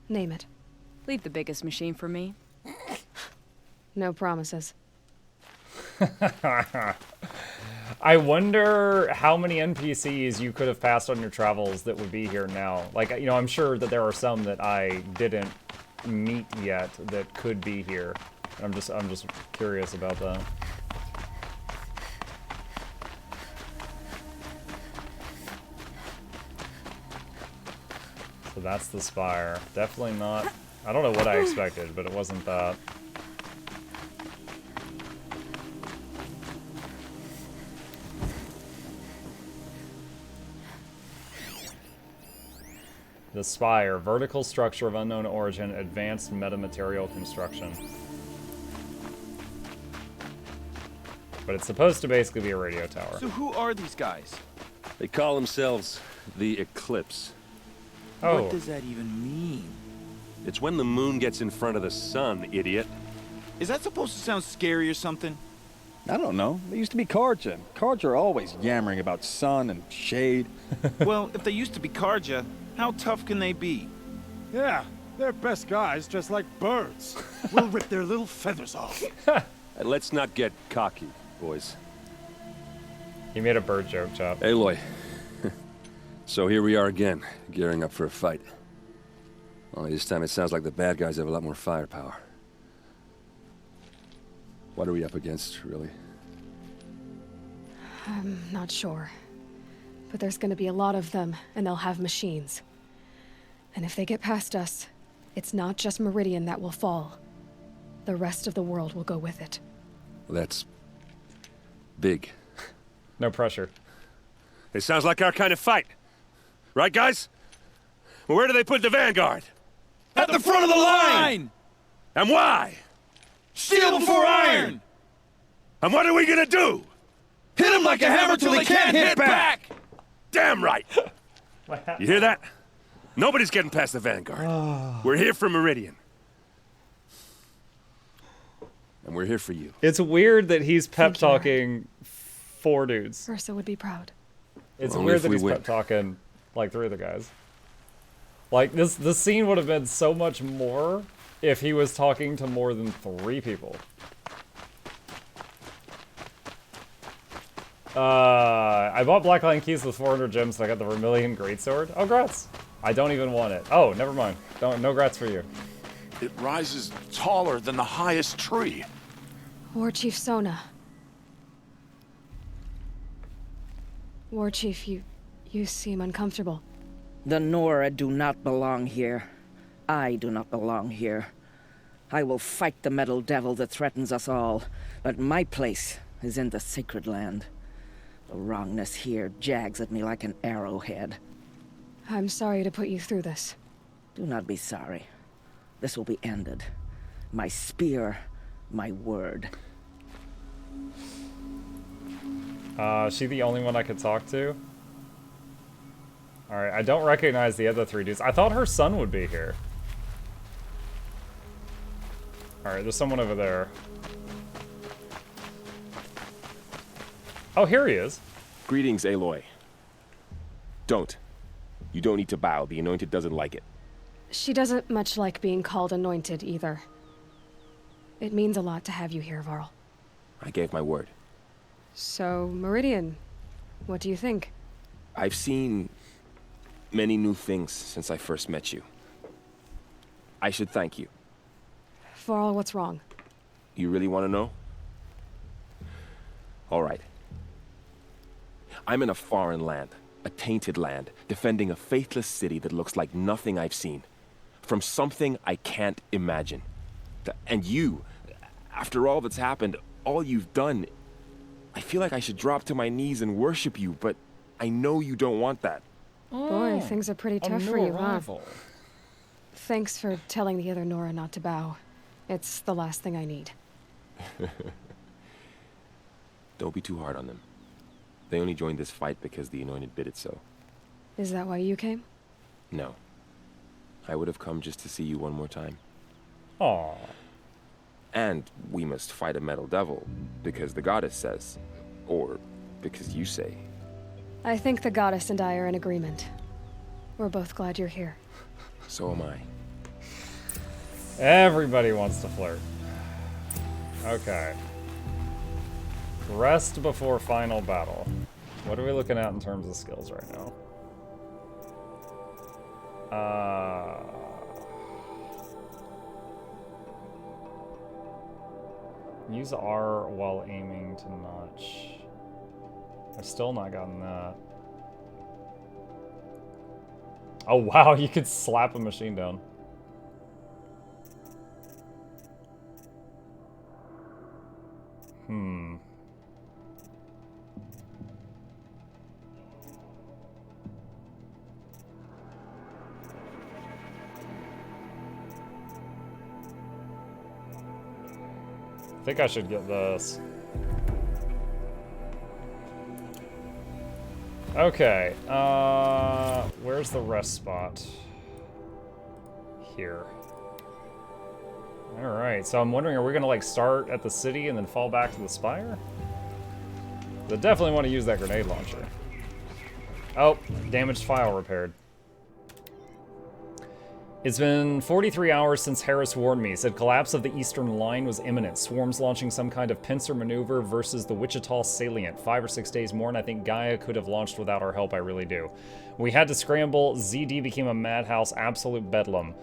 Name it. Leave the biggest machine for me. No promises. I wonder how many NPCs you could have passed on your travels that would be here now. Like, you know, I'm sure that there are some that I didn't meet yet that could be here. I'm just curious about that. So that's the spire. Definitely not. I don't know what I expected, but it wasn't that. The spire, vertical structure of unknown origin, advanced metamaterial construction. But it's supposed to basically be a radio tower. So who are these guys? They call themselves the Eclipse. Oh. What does that even mean? It's when the moon gets in front of the sun, idiot. Is that supposed to sound scary or something? I don't know. They used to be Karja. Karja are always yammering about sun and shade. Well, if they used to be Karja, how tough can they be? Yeah, they're best guys, just like birds. We'll rip their little feathers off. And let's not get cocky, boys. He made a bird joke, Chop. Aloy. So here we are again, gearing up for a fight. Only this time it sounds like the bad guys have a lot more firepower. What are we up against, really? I'm not sure. But there's gonna be a lot of them, and they'll have machines. And if they get past us, it's not just Meridian that will fall. The rest of the world will go with it. Well, that's big. No pressure. It sounds like our kind of fight. Right, guys? Where do they put the Vanguard? At the front of the line! And why? Steel before iron! And what are we gonna do? Hit him like a hammer till he can't hit back! Damn right! You hear that? Nobody's getting past the Vanguard. We're here for Meridian. And we're here for you. It's weird that he's pep talking 4 dudes. Ursa would be proud. It's Only weird if that we he's win. pep talking like 3 other guys. Like this scene would have been so much more if he was talking to more than 3 people. I bought Blackline Keys with 400 gems, so I got the Vermilion Greatsword. Oh, grats. I don't even want it. Oh, never mind. No grats for you. It rises taller than the highest tree. War Chief Sona. War Chief, you seem uncomfortable. The Nora do not belong here. I do not belong here. I will fight the metal devil that threatens us all, but my place is in the sacred land. The wrongness here jags at me like an arrowhead. I'm sorry to put you through this. Do not be sorry. This will be ended. My spear, my word. Is she the only one I could talk to? Alright, I don't recognize the other 3 dudes. I thought her son would be here. Alright, there's someone over there. Oh, here he is. Greetings, Aloy. Don't. You don't need to bow. The Anointed doesn't like it. She doesn't much like being called anointed either. It means a lot to have you here, Varl. I gave my word. So, Meridian, what do you think? I've seen many new things since I first met you. I should thank you. Varl, what's wrong? You really want to know? All right. I'm in a foreign land, a tainted land, defending a faithless city that looks like nothing I've seen. From something I can't imagine. And you, after all that's happened, all you've done, I feel like I should drop to my knees and worship you, but I know you don't want that. Boy, things are pretty tough for you, huh? arrival. Thanks for telling the other Nora not to bow. It's the last thing I need. Don't be too hard on them. They only joined this fight because the Anointed bid it so. Is that why you came? No. I would have come just to see you one more time. Aww. And we must fight a metal devil, because the goddess says. Or because you say. I think the goddess and I are in agreement. We're both glad you're here. So am I. Everybody wants to flirt. Okay. Rest before final battle. What are we looking at in terms of skills right now? Use R while aiming to notch. I've still not gotten that. Oh wow, you could slap a machine down. I think I should get this. Okay, where's the rest spot? Here. Alright, so I'm wondering, are we gonna like start at the city and then fall back to the spire? I definitely want to use that grenade launcher. Oh, damaged file repaired. It's been 43 hours since Harris warned me. Said collapse of the eastern line was imminent. Swarms launching some kind of pincer maneuver versus the Wichita salient. 5 or 6 days more, and I think Gaia could have launched without our help, I really do. We had to scramble. ZD became a madhouse, absolute bedlam.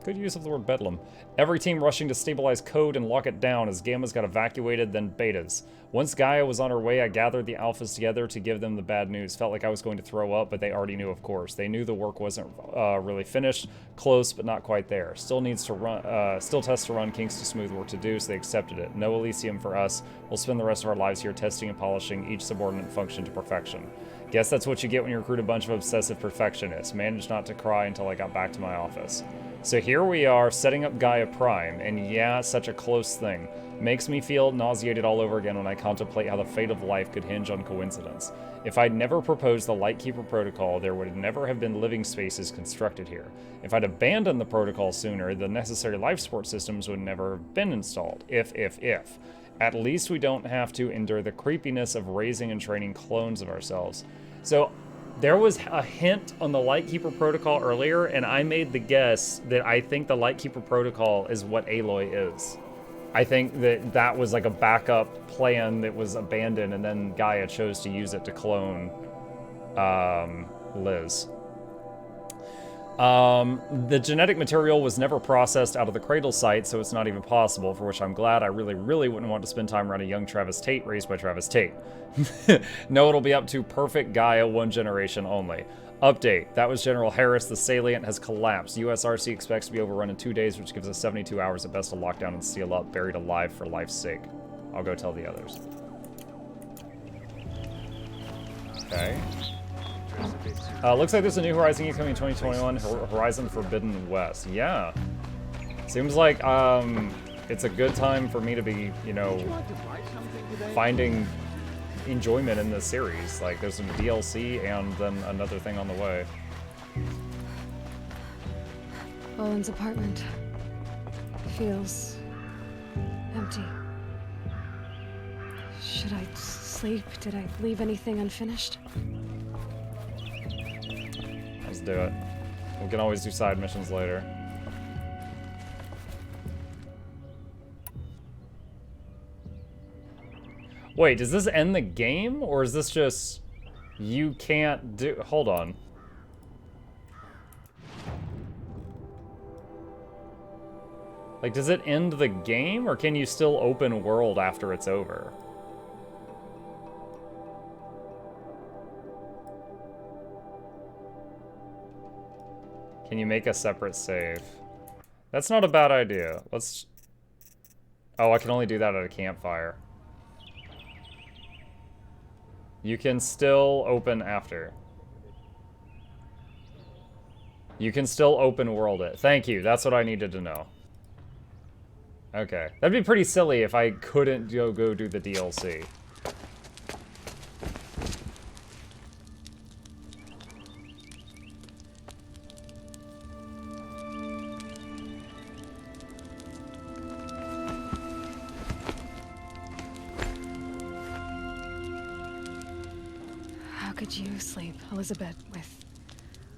Good use of the word bedlam. Every team rushing to stabilize code and lock it down as Gammas got evacuated, then Betas. Once Gaia was on her way, I gathered the Alphas together to give them the bad news. Felt like I was going to throw up, but they already knew, of course. They knew the work wasn't really finished. Close, but not quite there. Still needs to run, still tests to run, kinks to smooth work to do, so they accepted it. No Elysium for us. We'll spend the rest of our lives here testing and polishing each subordinate function to perfection. Guess that's what you get when you recruit a bunch of obsessive perfectionists. Managed not to cry until I got back to my office. So here we are, setting up Gaia Prime, and yeah, such a close thing. Makes me feel nauseated all over again when I contemplate how the fate of life could hinge on coincidence. If I'd never proposed the Lightkeeper Protocol, there would never have been living spaces constructed here. If I'd abandoned the protocol sooner, the necessary life support systems would never have been installed. If. At least we don't have to endure the creepiness of raising and training clones of ourselves. So, there was a hint on the Lightkeeper Protocol earlier, and I made the guess that I think the Lightkeeper Protocol is what Aloy is. I think that that was like a backup plan that was abandoned, and then Gaia chose to use it to clone Liz. The genetic material was never processed out of the Cradle site, so it's not even possible, for which I'm glad. I really wouldn't want to spend time around a young Travis Tate raised by Travis Tate. No, it'll be up to perfect Gaia, one generation only. Update. That was General Harris. The salient has collapsed. USRC expects to be overrun in 2 days, which gives us 72 hours at best to lock down and seal up, buried alive for life's sake. I'll go tell the others. Okay. Looks like there's a new Horizon game coming in 2021, Horizon Forbidden West. Yeah. Seems like it's a good time for me to be, you know, finding enjoyment in this series. Like, there's some DLC and then another thing on the way. Owen's apartment feels empty. Should I sleep? Did I leave anything unfinished? Let's do it. We can always do side missions later. Wait, does this end the game? Or is this just... you can't do... hold on. Like, does it end the game? Or can you still open world after it's over? Can you make a separate save? That's not a bad idea. Let's... oh, I can only do that at a campfire. You can still open after. You can still open world it. Thank you. That's what I needed to know. Okay. That'd be pretty silly if I couldn't go do the DLC. How could you sleep, Elizabeth, with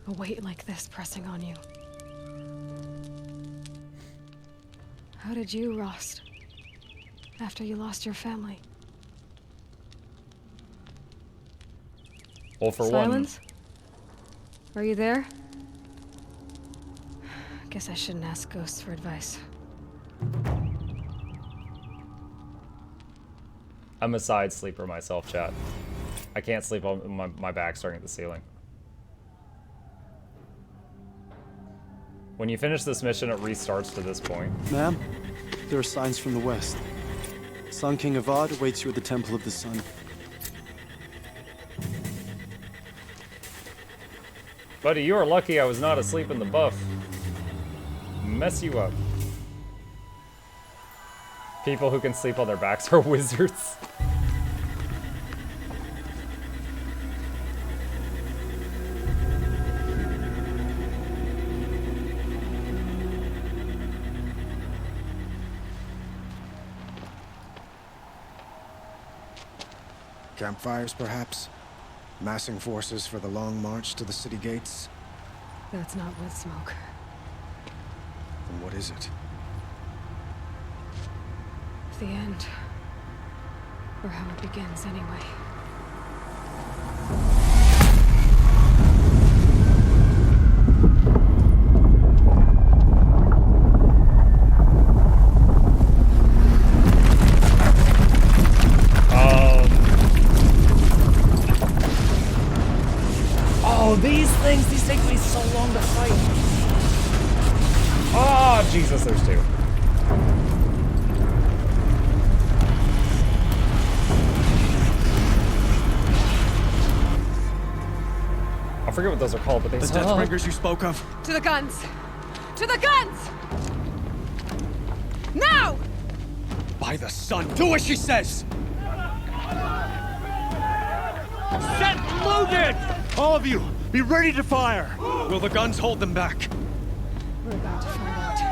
a weight like this pressing on you? How did you rust? After you lost your family? Well, for Silence? Are you there? Guess I shouldn't ask ghosts for advice. I'm a side sleeper myself, chat. I can't sleep on my back starting at the ceiling. When you finish this mission, it restarts to this point. Ma'am, there are signs from the west. Sun King Avad awaits you at the Temple of the Sun. Buddy, you are lucky I was not asleep in the buff. Mess you up. People who can sleep on their backs are wizards. Campfires, perhaps? Massing forces for the long march to the city gates? That's not wood smoke. Then what is it? The end. Or how it begins, anyway. Oh, these things, these take me so long to fight. Oh, Jesus, there's two. I forget what those are called, but they The Deathbringers you spoke of? To the guns! To the guns! Now! By the sun, do as she says! Set loaded! All of you, be ready to fire! Will the guns hold them back? We're about to find out.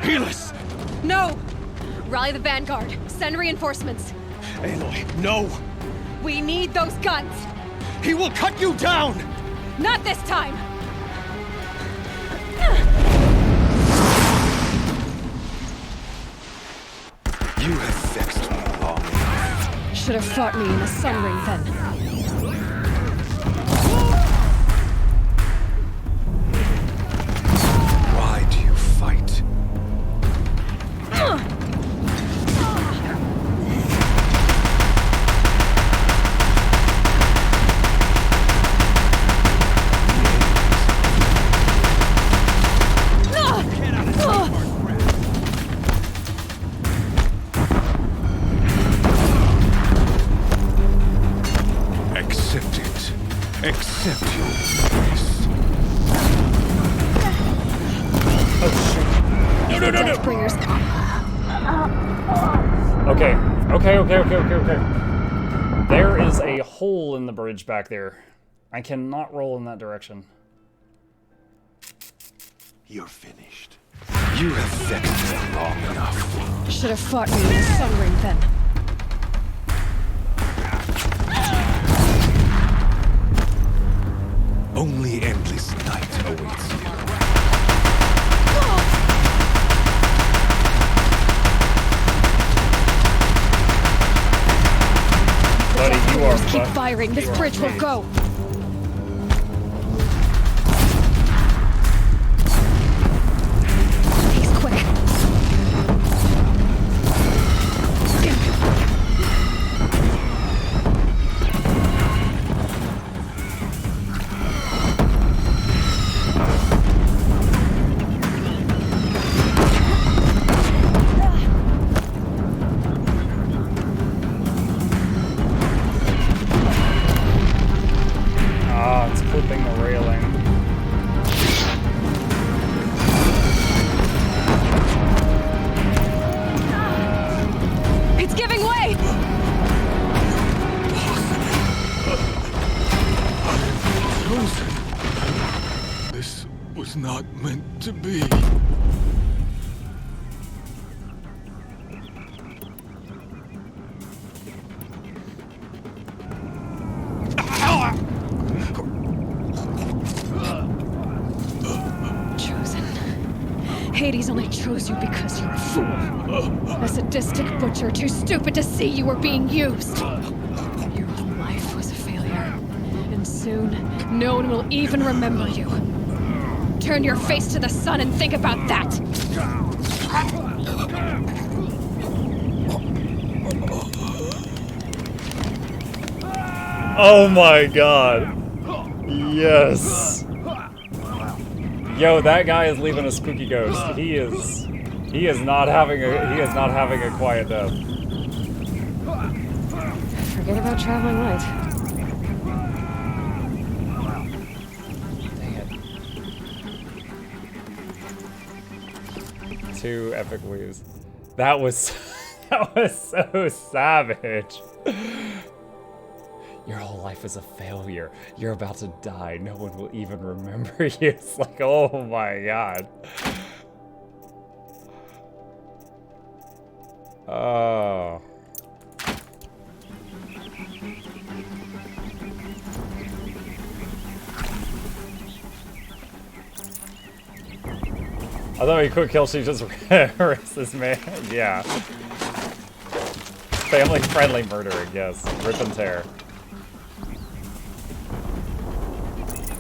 Helis! No! Rally the vanguard. Send reinforcements. Aloy, no! We need those guns! He will cut you down! Not this time! You have vexed me long enough. Should have fought me in the sun ring then. Why do you fight? Accept it. Accept your grace. Oh, shoot. No, no, no, no! Deathbringers. Okay. There is a hole in the bridge back there. I cannot roll in that direction. You're finished. You have vexed me long enough. Should have fought me in the sun ring then. Only endless night awaits you. Buddy, you are Keep firing. This bridge will go. He's quick. Ah, it's clipping the railing. It's giving way! Frozen. This was not meant to be. Chosen. Hades only chose you because you're a fool. A sadistic butcher too stupid to see you were being used. Your whole life was a failure. And soon, no one will even remember you. Turn your face to the sun and think about that! Oh my god. Yes. Yo, that guy is leaving a spooky ghost. He is not having a quiet death. Forget about traveling light. Dang it. 2 epic weaves. That was so savage. Your whole life is a failure. You're about to die. No one will even remember you. It's like, oh my god. Oh. Although he quick kill, she just rips this man. Yeah. Family friendly murdering, yes. Rip and tear.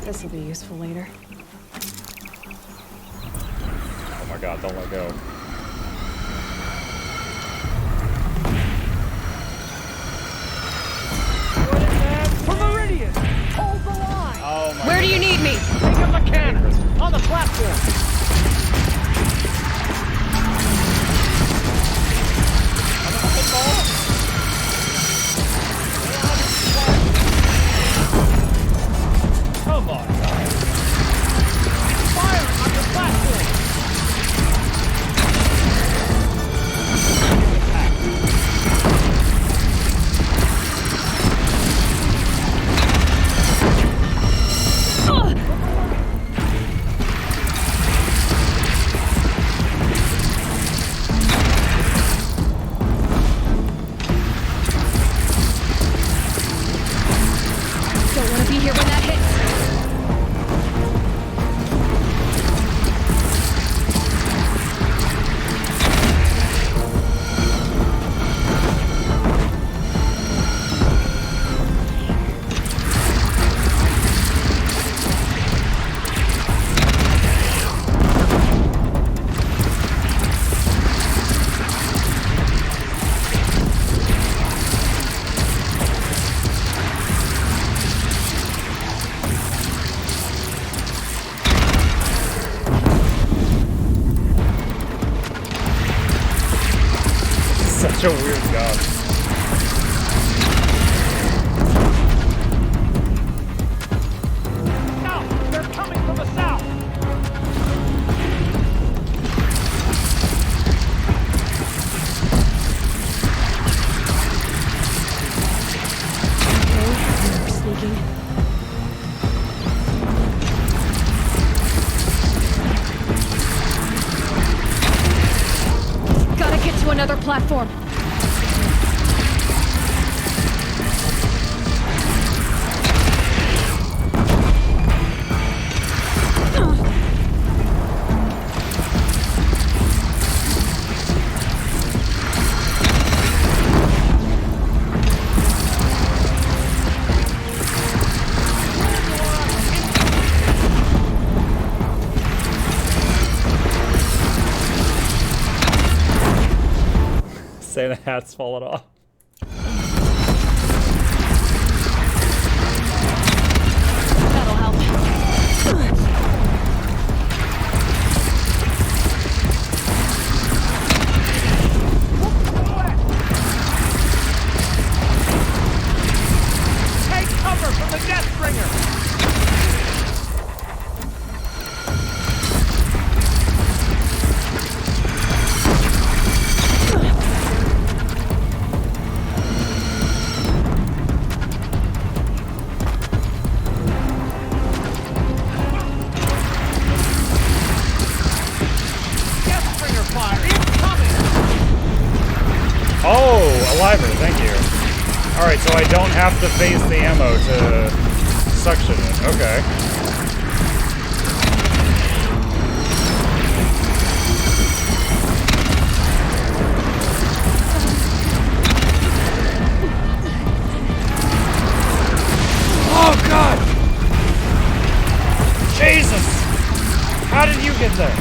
This will be useful later. Oh my god, don't let go. For Meridian! Hold the line! Oh my Where do you need me? Take up the cannon! On the platform! Come on, guys. Fire on the platform! Don't want to be here when that hits. Such a weird god. South! They're coming from the south! Okay, we're sneaking. Gotta get to another platform. Santa hat's fallen off. That'll help. Take cover from the Deathbringer! reviver, thank you. Alright, so I don't have to face the ammo to suction it. Okay. Oh god! Jesus! How did you get there?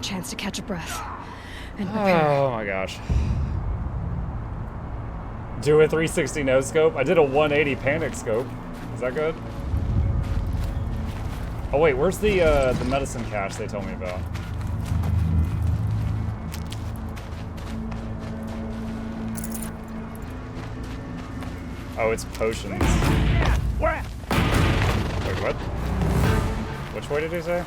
Chance to catch a breath and prepare. Oh my gosh. Do a 360 no scope? I did a 180 panic scope. Is that good? Oh wait, where's the medicine cache they told me about? Oh, it's potions. Wait, what? Which way did he say?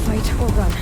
Fight or run.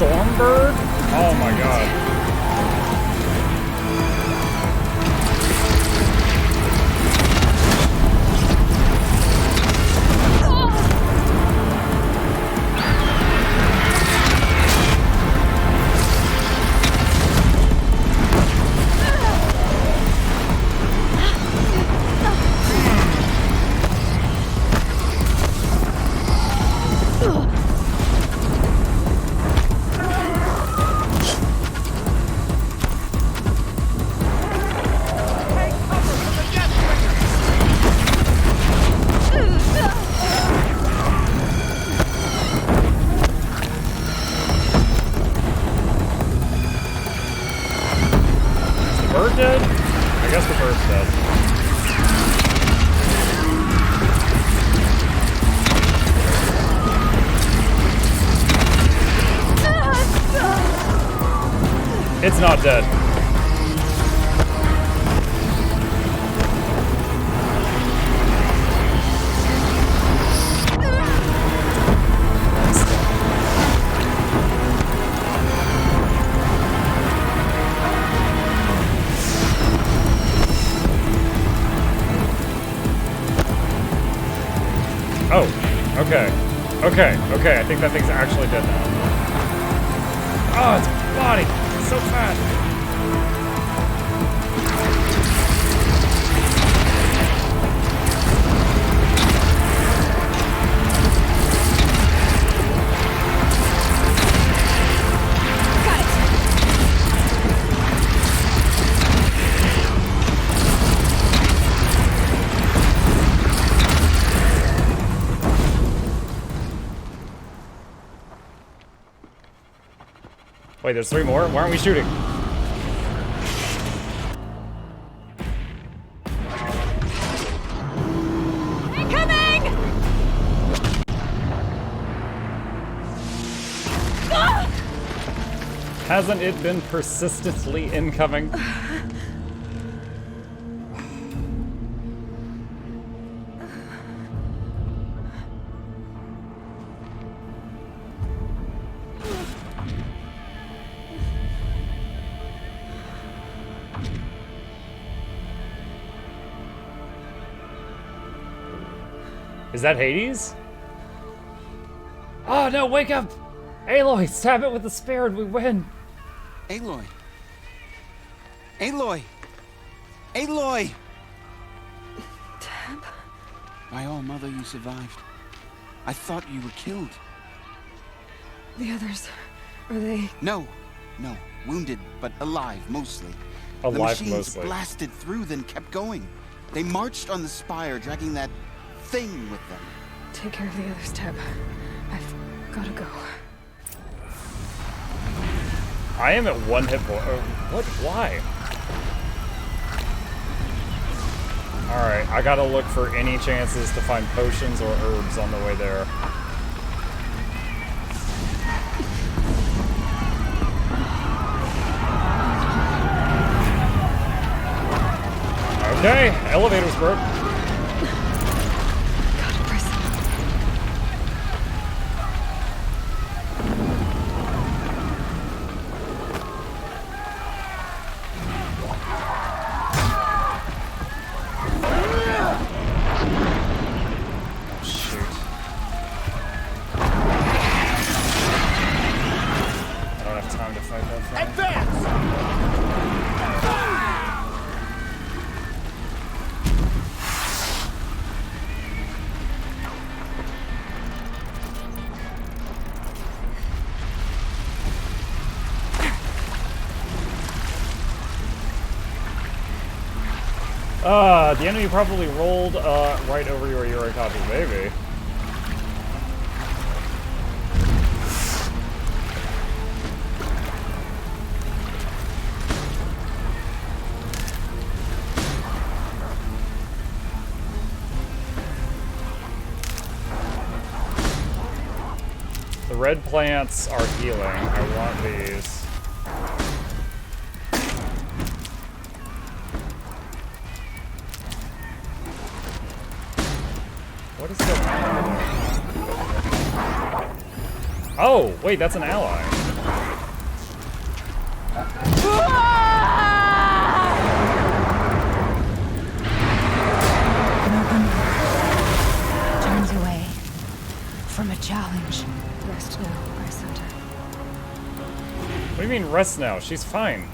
Stormbird? Oh my god. Bird dead? I guess the bird's dead. It's not dead. Okay. Okay, okay, I think that thing's actually dead now. Oh, its body! It's so fat! Wait, there's 3 more? Why aren't we shooting? Incoming! Hasn't it been persistently incoming? Is that Hades? Oh no, wake up! Aloy, stab it with the spear and we win! Aloy! Aloy! Aloy! Tab? My own mother, you survived. I thought you were killed. The others, are they? No, no. Wounded, but alive, mostly. Alive, the machines mostly. blasted through, then kept going. They marched on the spire, dragging that thing with them. Take care of the others, Tab. I've gotta go. I am at 1 hit point. What? Why? Alright, I gotta look for any chances to find potions or herbs on the way there. Okay, elevator's broke. The enemy probably rolled right over your Yuri copy, maybe. The red plants are healing. I want these. What is that? Oh, wait, that's an ally. Turns away from a challenge. Rest now, I sent her. What do you mean rest now? She's fine.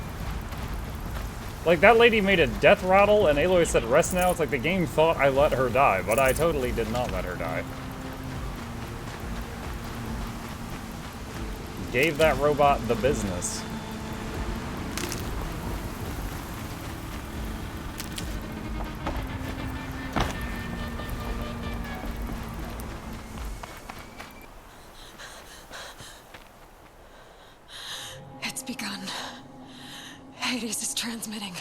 Like, that lady made a death rattle and Aloy said rest now. It's like the game thought I let her die, but I totally did not let her die. Gave that robot the business. It's begun. Hades is transmitting.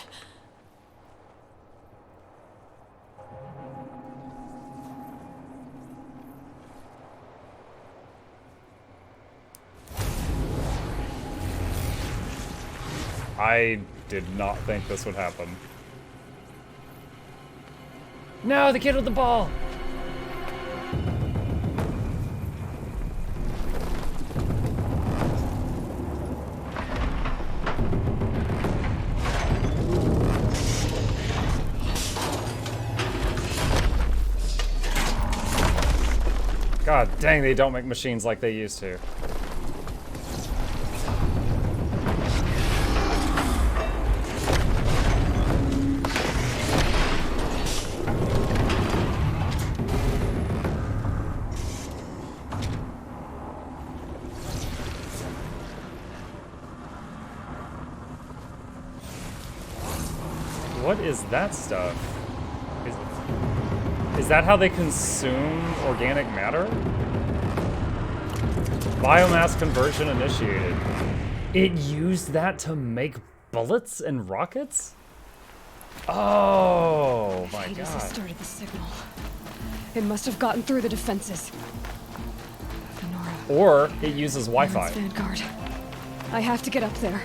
I did not think this would happen. No, the kid with the ball! God dang, they don't make machines like they used to. What is that stuff? Is that how they consume organic matter? Biomass conversion initiated. It used that to make bullets and rockets? Oh my Hades god. has started the signal. It must have gotten through the defenses. Or it uses Wi-Fi. Vanguard. I have to get up there.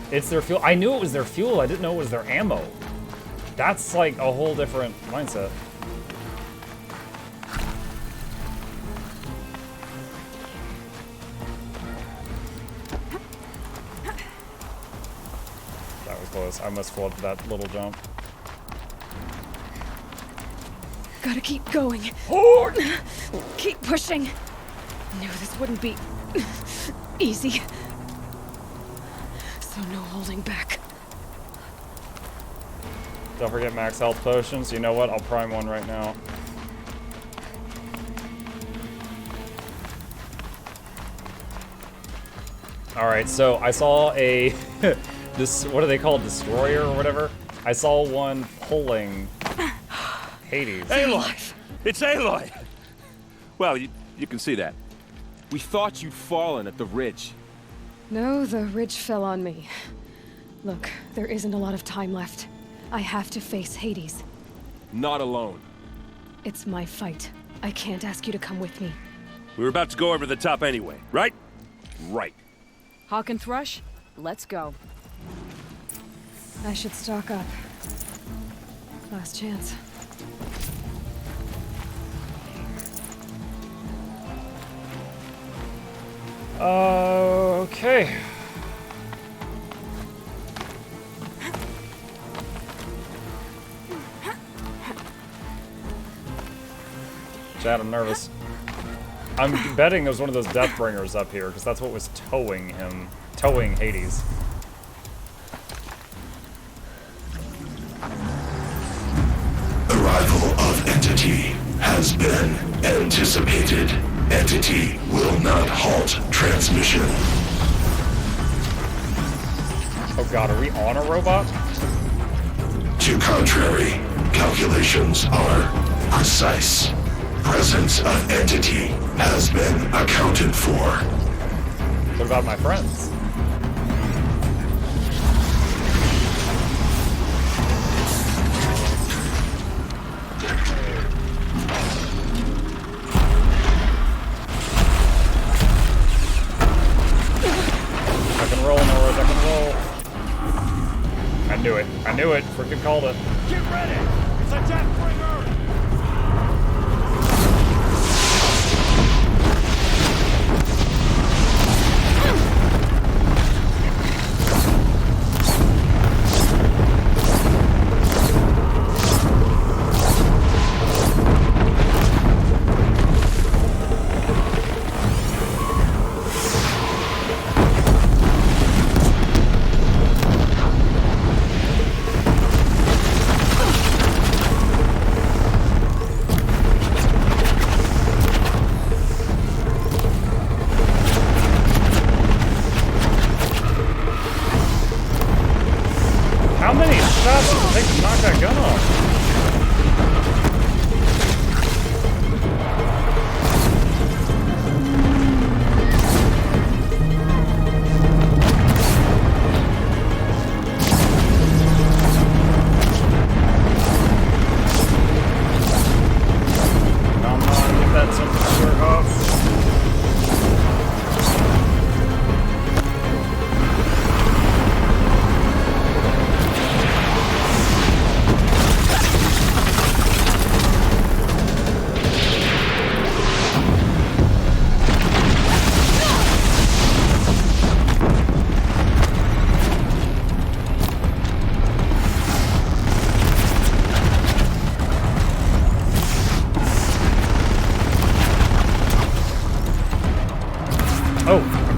It's their fuel. I knew it was their fuel. I didn't know it was their ammo. That's like a whole different mindset. That was close. I must flip that little jump. Gotta keep going. Keep pushing. Knew this wouldn't be easy. So no holding back. Don't forget max health potions. You know what? I'll prime one right now. Alright, so I saw a this, what do they call it? Destroyer or whatever? I saw one pulling Hades. Aloy! It's Aloy! Well, you can see that. We thought you'd fallen at the ridge. No, the ridge fell on me. Look, there isn't a lot of time left. I have to face Hades. Not alone. It's my fight. I can't ask you to come with me. We were about to go over the top anyway, right? Right. Hawk and Thrush, let's go. I should stock up. Last chance. Okay. Chad, I'm nervous. I'm betting it was one of those Deathbringers up here, because that's what was towing Hades. Arrival of Entity has been anticipated. Entity will not halt transmission. Oh god, are we on a robot? To contrary, calculations are precise. Presence of Entity has been accounted for. What about my friends? I can roll, Norris, I can roll. I knew it. I knew it. Freaking called it. Get ready! It's a Deathbringer!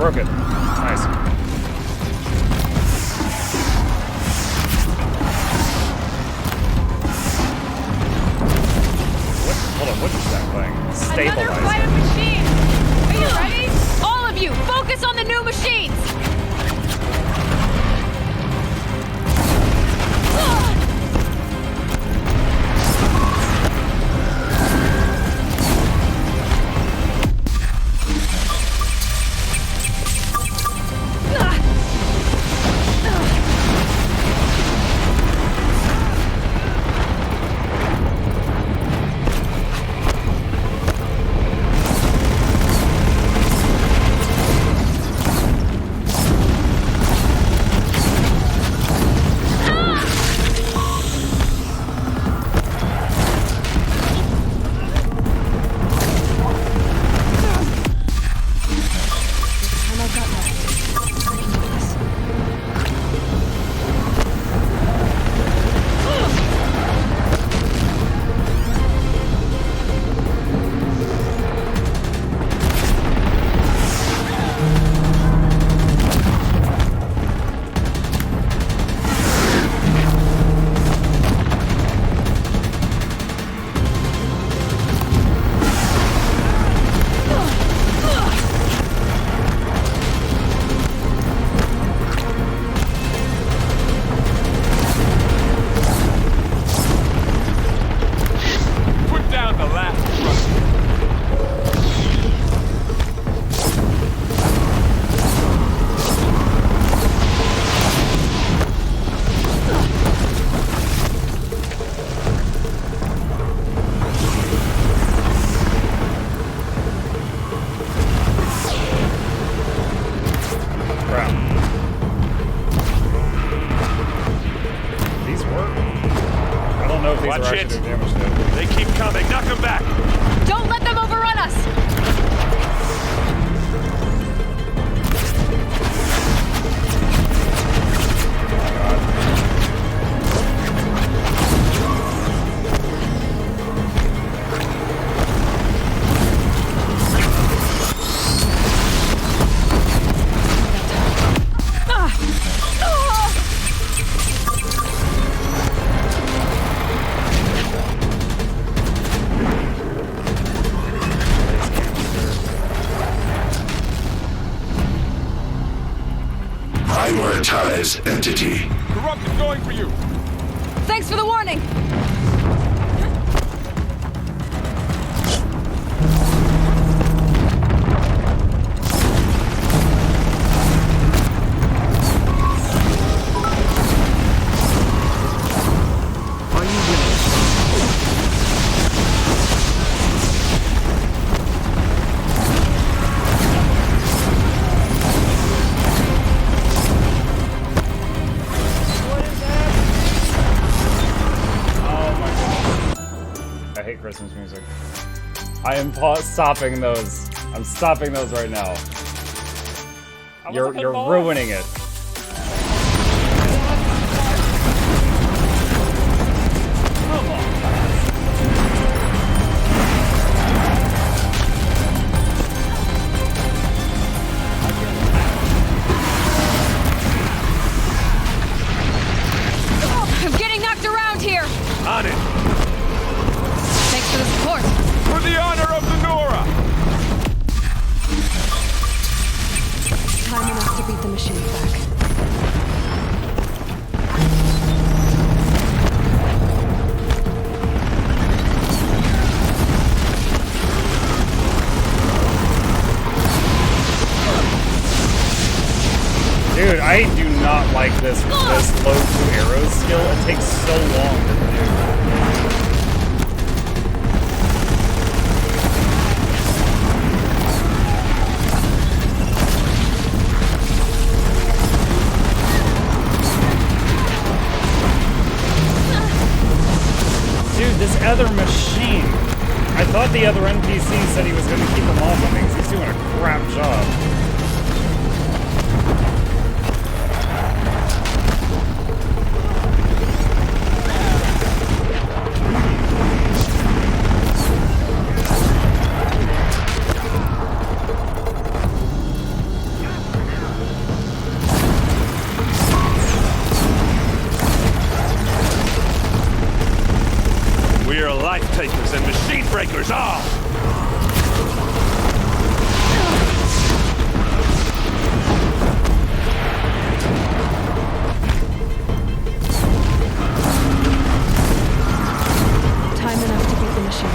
broke it. Nice. Hold on, what is that thing? Another flight of machines! Are you ready? All of you, focus on the new machines! Watch it. They keep coming. Knock them back. Don't let them overrun us! Prioritize entity. Corrupt is going for you. Thanks for the warning! Christmas music. I am stopping those. I'm stopping those right now. You're ruining it. I'm getting knocked around here! On it! Thanks for the support! For the honor of the Nora! Time enough to beat the machine back. Dude, I do not like this low to arrows skill. It takes so long to do. Dude, this other machine. I thought the other NPC said he was going to keep them off on me because he's doing a crap job. Life takers and machine breakers all! Time enough to beat the machine.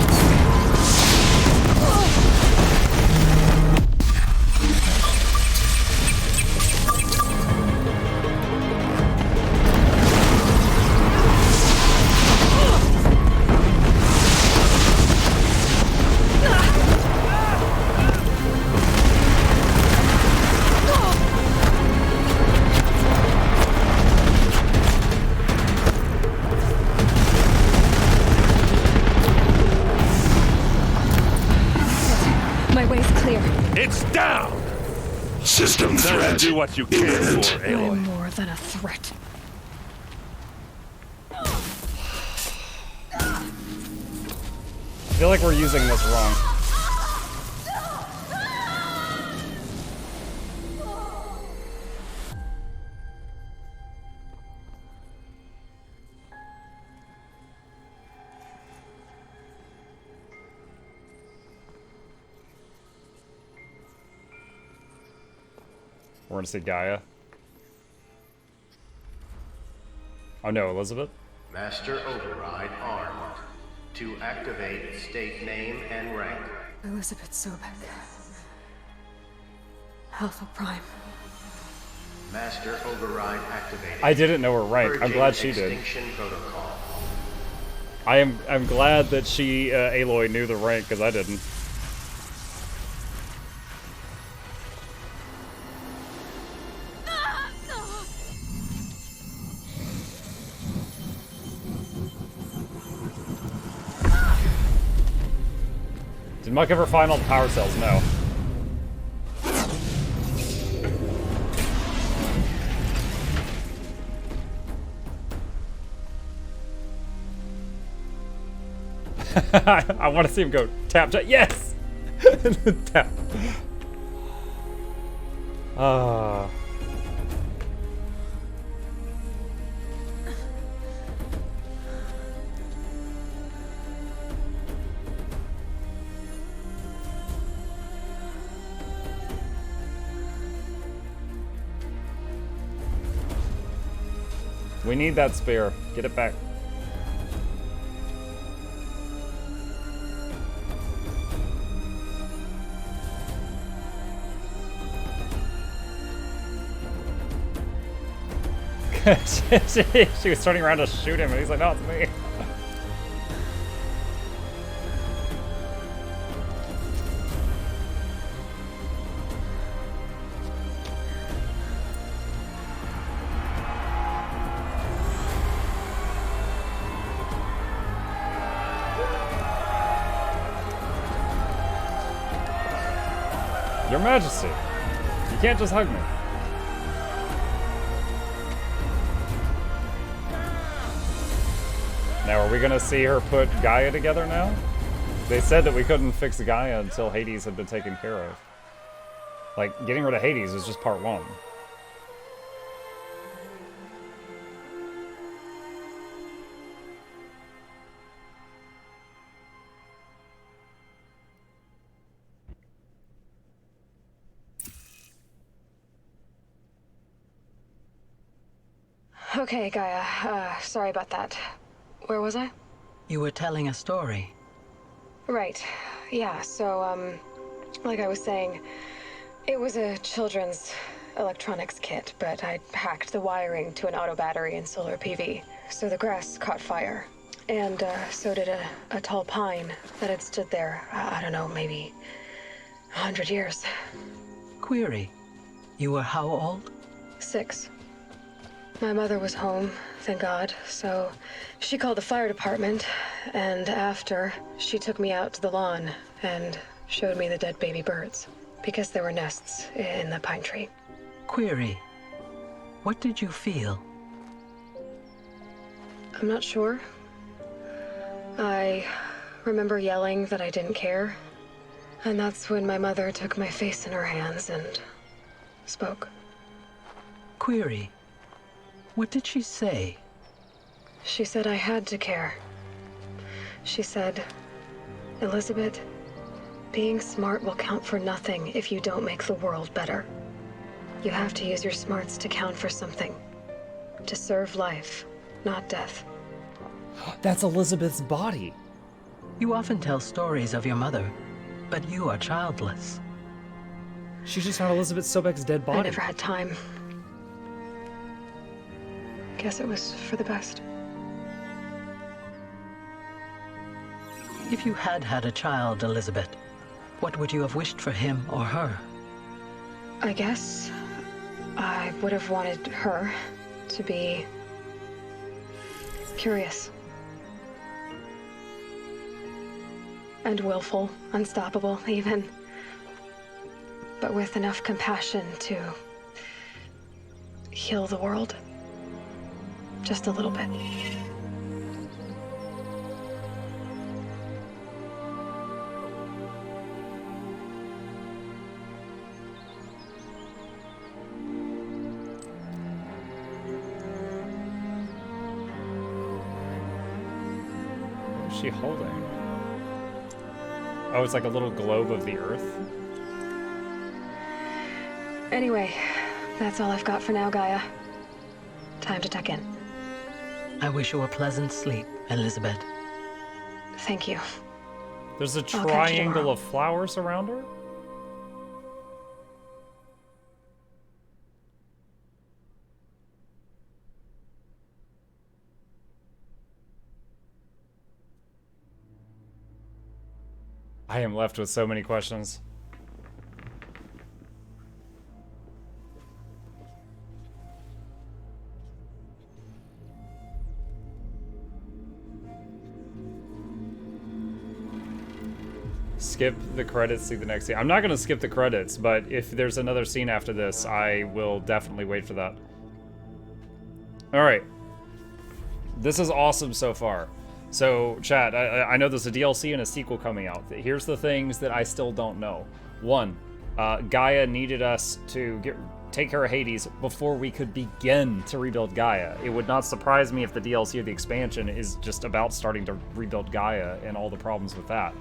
It's down! System threat. Do what you can for, Aloy. I'm more than a threat. I feel like we're using this wrong. We're gonna see Gaia. Oh no, Elizabeth? Master Override armed. To activate, state name and rank. Elizabeth Sobek. Alpha Prime. Master Override activated. I didn't know her rank. I'm glad she did. I'm glad that she, Aloy, knew the rank, because I didn't. Did Muck ever find all the power cells? No. I want to see him go tap, tap. Yes! Tap. We need that spear. Get it back. she was turning around to shoot him, and he's like, no, it's me. Your Majesty, you can't just hug me. Now, are we gonna see her put Gaia together now? They said that we couldn't fix Gaia until Hades had been taken care of. Like, getting rid of Hades is just part one. Okay, Gaia. Sorry about that. Where was I? You were telling a story. Right. Yeah, so, like I was saying, it was a children's electronics kit, but I hacked the wiring to an auto battery and solar PV. So the grass caught fire. And, so did a tall pine that had stood there, I don't know, maybe 100 years. Query. You were how old? 6. My mother was home, thank God, so she called the fire department, and after, she took me out to the lawn and showed me the dead baby birds, because there were nests in the pine tree. Query. What did you feel? I'm not sure. I remember yelling that I didn't care, and that's when my mother took my face in her hands and spoke. Query. What did she say? She said I had to care. She said, Elizabeth, being smart will count for nothing if you don't make the world better. You have to use your smarts to count for something. To serve life, not death. That's Elizabeth's body. You often tell stories of your mother, but you are childless. She just found Elizabeth Sobek's dead body. I never had time. Guess it was for the best. If you had had a child, Elizabeth, what would you have wished for him or her? I guess I would have wanted her to be curious. And willful, unstoppable, even. But with enough compassion to heal the world. Just a little bit. What is she holding? Oh, it's like a little globe of the Earth. Anyway, that's all I've got for now, Gaia. Time to tuck in. I wish you a pleasant sleep, Elizabeth. Thank you. There's a I'll catch you triangle tomorrow. of flowers around her? I am left with so many questions. Skip the credits, see the next scene. I'm not going to skip the credits, but if there's another scene after this, I will definitely wait for that. Alright. This is awesome so far. So, chat, I know there's a DLC and a sequel coming out. Here's the things that I still don't know. One, Gaia needed us to take care of Hades before we could begin to rebuild Gaia. It would not surprise me if the DLC or the expansion is just about starting to rebuild Gaia and all the problems with that.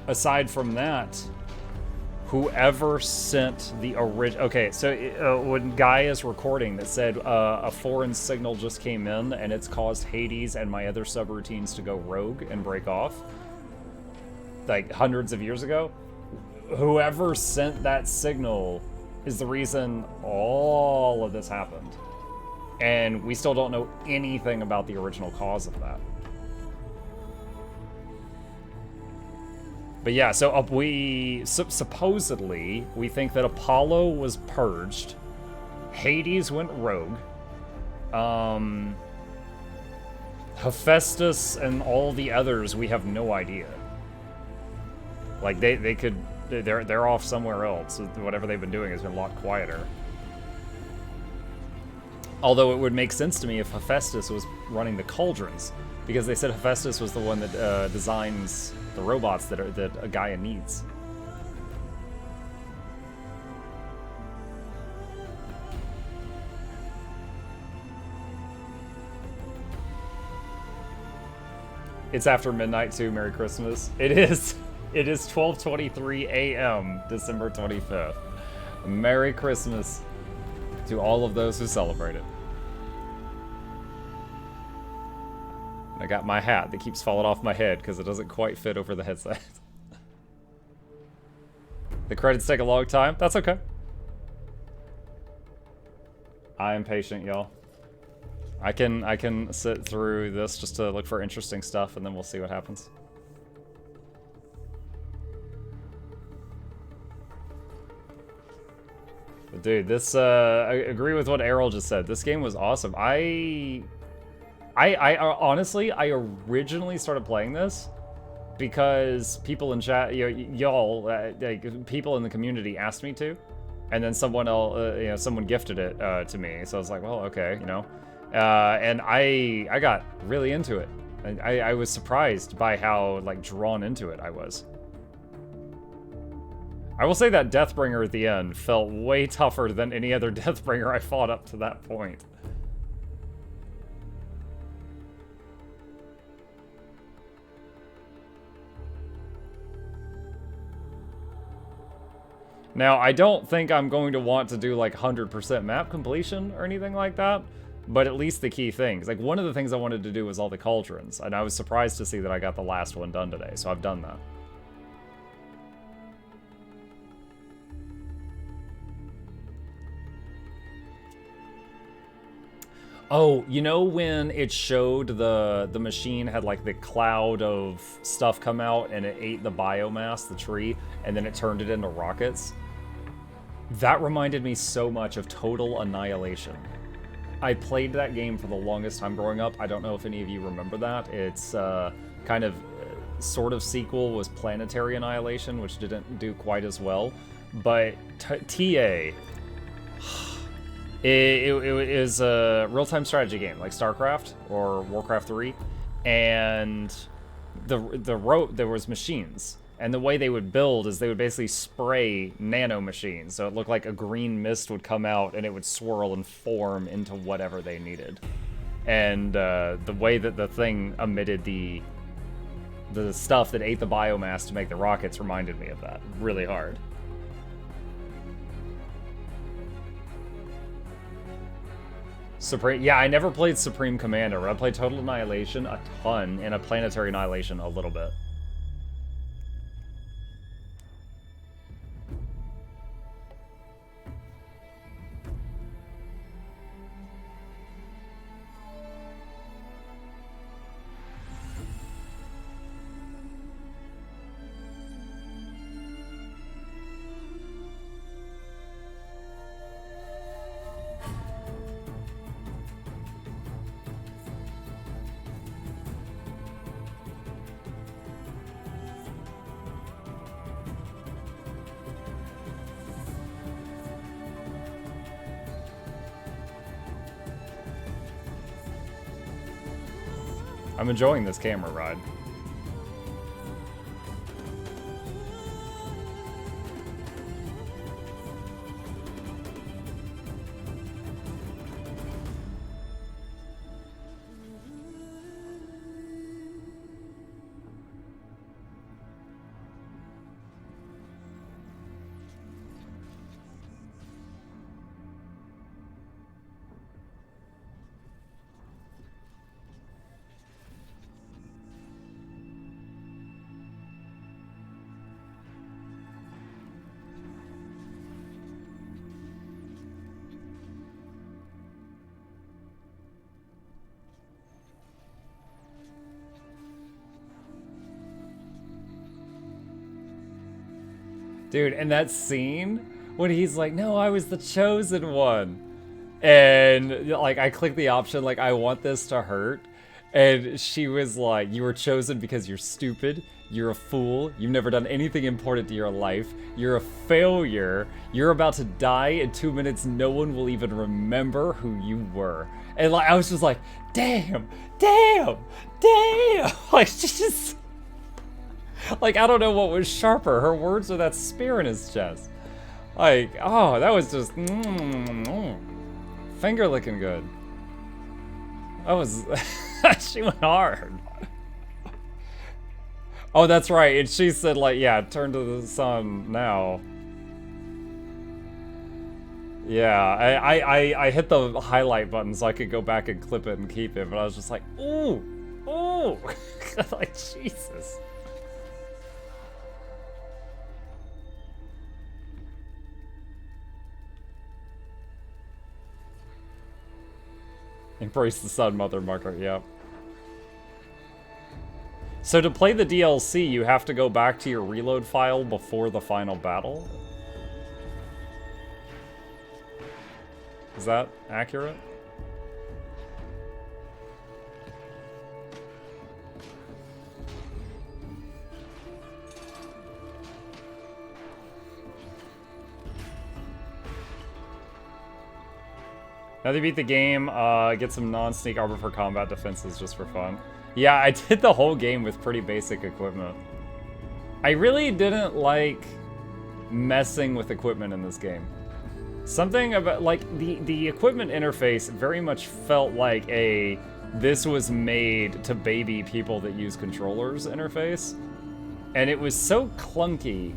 Aside from that, whoever sent the original... Okay, so when Gaia's recording that said a foreign signal just came in and it's caused Hades and my other subroutines to go rogue and break off, like hundreds of years ago, whoever sent that signal is the reason all of this happened. And we still don't know anything about the original cause of that. But yeah, so supposedly, we think that Apollo was purged, Hades went rogue, Hephaestus and all the others, we have no idea. Like, they're off somewhere else. Whatever they've been doing has been a lot quieter. Although it would make sense to me if Hephaestus was running the cauldrons, because they said Hephaestus was the one that designs the robots that a Gaia needs. It's after midnight too. Merry Christmas. It is. It is 12:23 a.m. December 25th. Merry Christmas to all of those who celebrate it. I got my hat that keeps falling off my head because it doesn't quite fit over the headset. The credits take a long time. That's okay. I am patient, y'all. I can sit through this just to look for interesting stuff, and then we'll see what happens. But dude, this I agree with what Errol just said. This game was awesome. I honestly, I originally started playing this because people in chat, y'all, like, people in the community asked me to, and then someone else, someone gifted it to me. So I was like, well, okay, and I got really into it. And I was surprised by how like drawn into it I was. I will say that Deathbringer at the end felt way tougher than any other Deathbringer I fought up to that point. Now, I don't think I'm going to want to do like 100% map completion or anything like that, but at least the key things. Like, one of the things I wanted to do was all the cauldrons, and I was surprised to see that I got the last one done today, so I've done that. Oh, you know when it showed the machine had like the cloud of stuff come out and it ate the biomass, the tree, and then it turned it into rockets? That reminded me so much of Total Annihilation. I played that game for the longest time growing up. I don't know if any of you remember that. It's kind of sort of sequel was Planetary Annihilation, which didn't do quite as well. But TA... It is a real-time strategy game, like StarCraft or Warcraft 3, and there was machines, and the way they would build is they would basically spray nano machines, so it looked like a green mist would come out and it would swirl and form into whatever they needed. And the way that the thing emitted the stuff that ate the biomass to make the rockets reminded me of that really hard. Supreme, yeah, I never played Supreme Commander. I played Total Annihilation a ton, and a Planetary Annihilation a little bit. I'm enjoying this camera ride. Dude, and that scene when he's like, no, I was the chosen one. And like, I clicked the option, like, I want this to hurt. And she was like, you were chosen because you're stupid. You're a fool. You've never done anything important to your life. You're a failure. You're about to die in 2 minutes. No one will even remember who you were. And like, I was just like, damn, damn, damn. Like, she just... Like, I don't know what was sharper, her words or that spear in his chest. Like, oh, that was just... finger licking good. That was... she went hard. Oh, that's right. And she said, like, yeah, turn to the sun now. Yeah, I hit the highlight button so I could go back and clip it and keep it, but I was just like, ooh, ooh. Like, Jesus. Embrace the sun, mother marker, yep. So to play the DLC, you have to go back to your reload file before the final battle? Is that accurate? Now that you beat the game, get some non-sneak armor for combat defenses just for fun. Yeah, I did the whole game with pretty basic equipment. I really didn't like messing with equipment in this game. Something about, like, the equipment interface very much felt like a this was made to baby people that use controllers interface. And it was so clunky.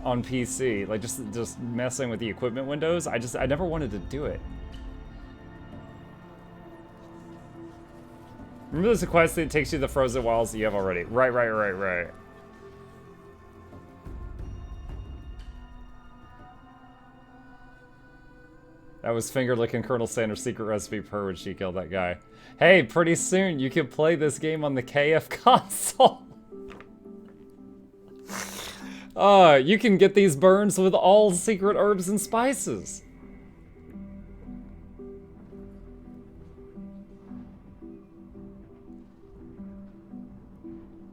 on PC. Like, just messing with the equipment windows. I never wanted to do it. Remember there's a quest that takes you to the frozen wilds that you have already. Right. That was finger-licking Colonel Sanders' secret recipe per when she killed that guy. Hey, pretty soon you can play this game on the KF console. You can get these burns with all secret herbs and spices.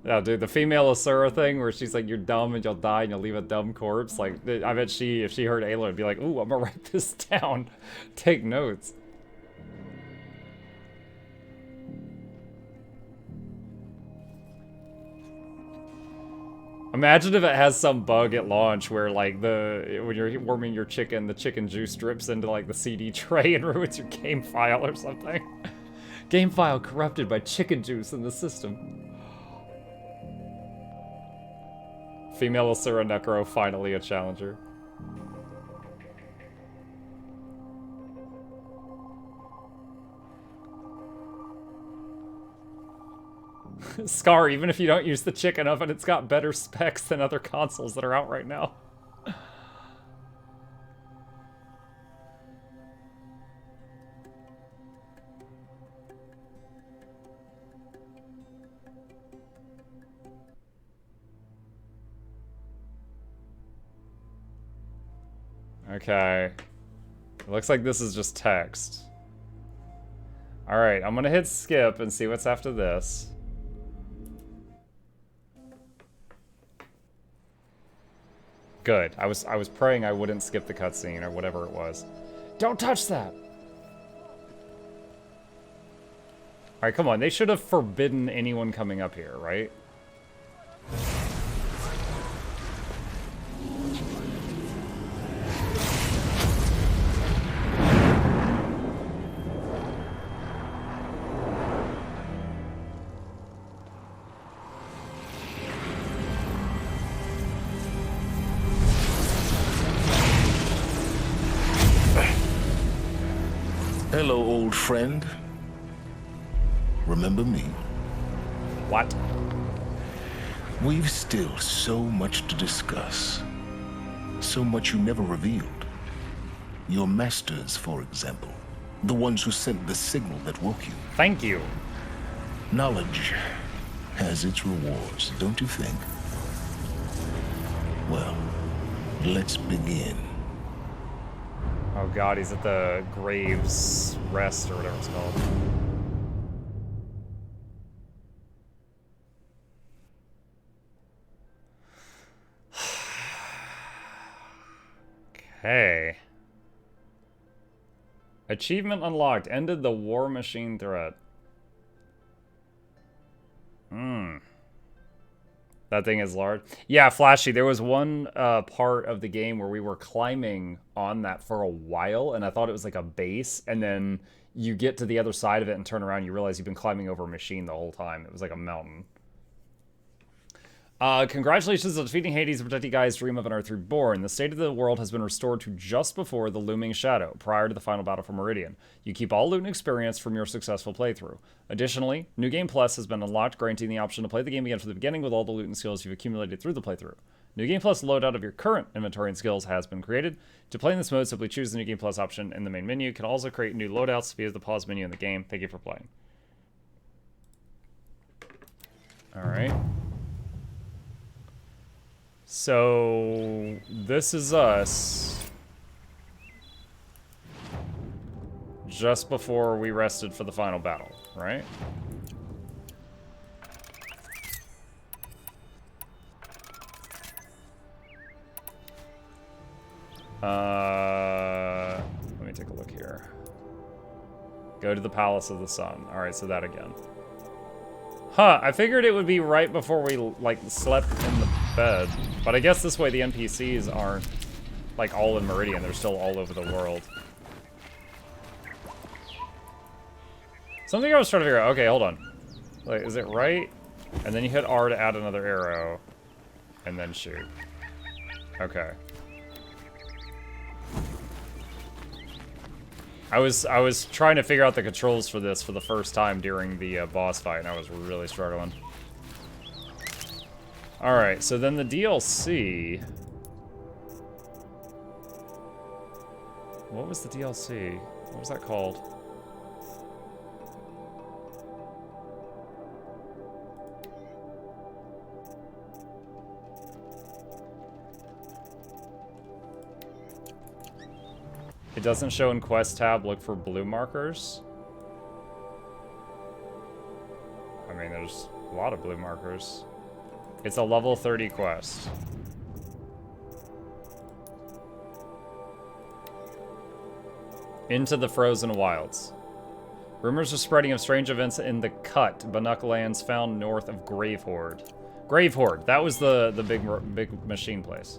Yeah, dude, the female Asura thing where she's like, you're dumb and you'll die and you'll leave a dumb corpse. Like, I bet if she heard Ayla, would be like, ooh, I'm gonna write this down. Take notes. Imagine if it has some bug at launch where, like, when you're warming your chicken, the chicken juice drips into, like, the CD tray and ruins your game file or something. Game file corrupted by chicken juice in the system. Female Asura Necro, finally a challenger. Scar, even if you don't use the chicken oven, it's got better specs than other consoles that are out right now. Okay. It looks like this is just text. Alright, I'm gonna hit skip and see what's after this. Good. I was praying I wouldn't skip the cutscene or whatever it was. Don't touch that! Alright, come on. They should have forbidden anyone coming up here, right? Hello, old friend. Remember me? What? We've still so much to discuss. So much you never revealed. Your masters, for example. The ones who sent the signal that woke you. Thank you. Knowledge has its rewards, don't you think? Well, let's begin. Oh god, he's at the Graves Rest or whatever it's called. Okay. Achievement unlocked. Ended the war machine threat. That thing is large. Yeah, Flashy, there was one part of the game where we were climbing on that for a while, and I thought it was like a base, and then you get to the other side of it and turn around, and you realize you've been climbing over a machine the whole time. It was like a mountain. Congratulations on defeating Hades and protecting Gaia's dream of an Earth reborn. The state of the world has been restored to just before the looming shadow, prior to the final battle for Meridian. You keep all loot and experience from your successful playthrough. Additionally, New Game Plus has been unlocked, granting the option to play the game again from the beginning with all the loot and skills you've accumulated through the playthrough. New Game Plus loadout of your current inventory and skills has been created. To play in this mode, simply choose the New Game Plus option in the main menu. You can also create new loadouts via the pause menu in the game. Thank you for playing. Alright. So, this is us just before we rested for the final battle, right? Let me take a look here. Go to the Palace of the Sun. Alright, so that again. Huh, I figured it would be right before we, like, slept in the bed. But I guess this way the NPCs aren't, like, all in Meridian. They're still all over the world. Something I was trying to figure out. Okay, hold on. Like, is it right? And then you hit R to add another arrow. And then shoot. Okay. I was trying to figure out the controls for this for the first time during the boss fight, and I was really struggling. Alright, so then the DLC... What was the DLC? What was that called? It doesn't show in quest tab, look for blue markers. I mean, there's a lot of blue markers. It's a level 30 quest. Into the Frozen Wilds. Rumors are spreading of strange events in the Cut, Banuk lands found north of Gravehorde. Gravehorde, that was the big machine place.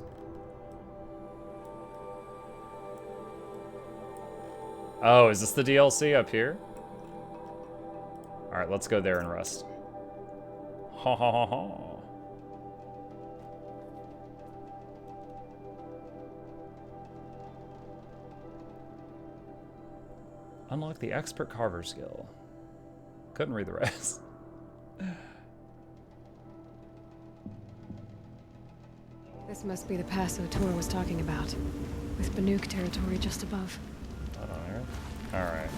Oh, is this the DLC up here? Alright, let's go there and rest. Ha ha ha ha. Unlock the expert carver skill. Couldn't read the rest. This must be the pass O'Tor was talking about, with Banuk territory just above. Alright.